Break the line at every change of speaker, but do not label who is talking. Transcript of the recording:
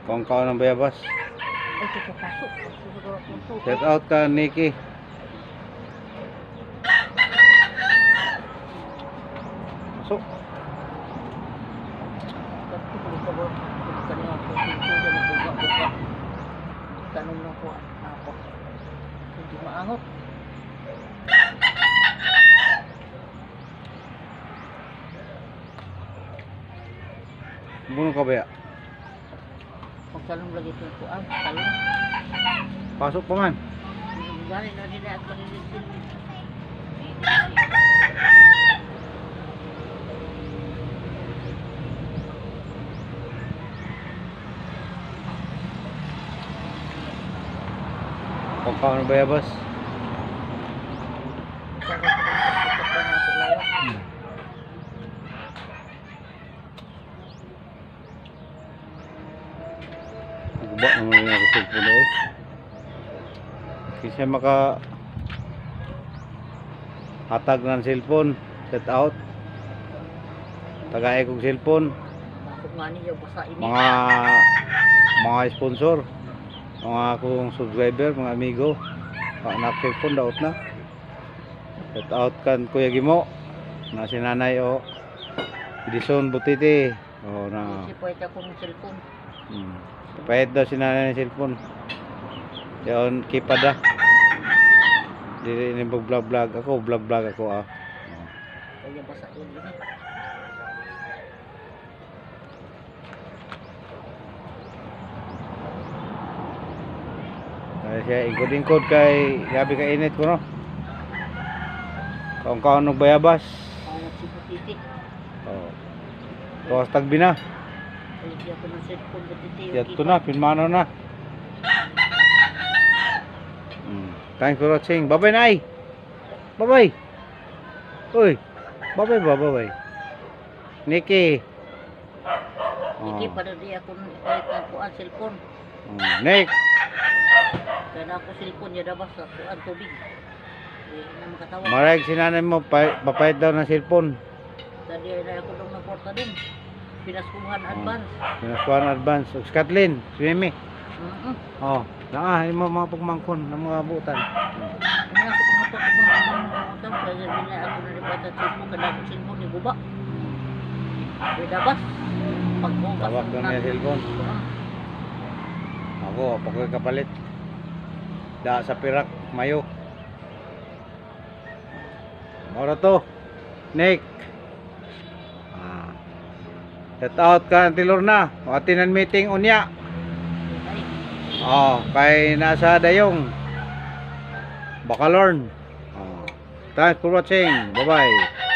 Kung kao ng bayabas.
Ay, pasok.
Shout out ka, Nikki. Pasok.
Tanong na ko ako. Hindi maangot.
Buno ka ba ya?
Pagtalong lagi ko ko ang talong.
Pasok pa man.
Gani na din at manilitin.
Kung kao ng bayabas. Guba naman yung kusog po na eh. Kasi maka hatag ng cellphone. Set out. Tagay kong cellphone.
Bakit nga niya basa ini?
Mga sponsor. Mga akong subscriber, mga amigo. Anak cellphone daot na. Set out kan Kuya Gimo. Na si Nanay o Edison Butiti. O na.
Si pwede akong cellphone.
Pahit daw si Nanay ng cellphone. Yan, kipad ah. Dili ni vlog ako, vlog ako ah.
Kaya basa ini.
Ay siya ingkod kay gabi ka init ko no. Kung kaon og bayabas.
Ang si Butiti.
Oh. Tuwas tagbi na.
Kaya ko ng cellphone Butiti.
Yato na, pinmano na. Thanks for watching. Bye bye Nay. Bye bye. Uy. Bye bye ba, bye bye. Nikki.
Hindi pa rin ako kahit na po ang cellphone.
Nick.
Kaya na ako cellphone niya dabas sa ang tubig. Eh, na makatawa.
Marag si nanay mo, papayad daw ng cellphone.
Dali na ako nung naporta din. Pinaskuhan advance.
Pinaskuhan advance. Scatlin, si Mimi. Oh, mo mga pagmangkon ng mga butan.
Ano ako pangapot mo ang kaya nila ako nalipatan cellphone kada ako cellphone ni guba. Kaya dabas. Pagbukas
Tawag lang niya cellphone. Ako, pagka kapalit. Da sa pirak, mayo. Mora to. Nick. Set out ka, Tilor na. Atinan meeting unya. Oh, kay nasa dayong Bakalorn. Oh. Thanks for watching. Bye-bye.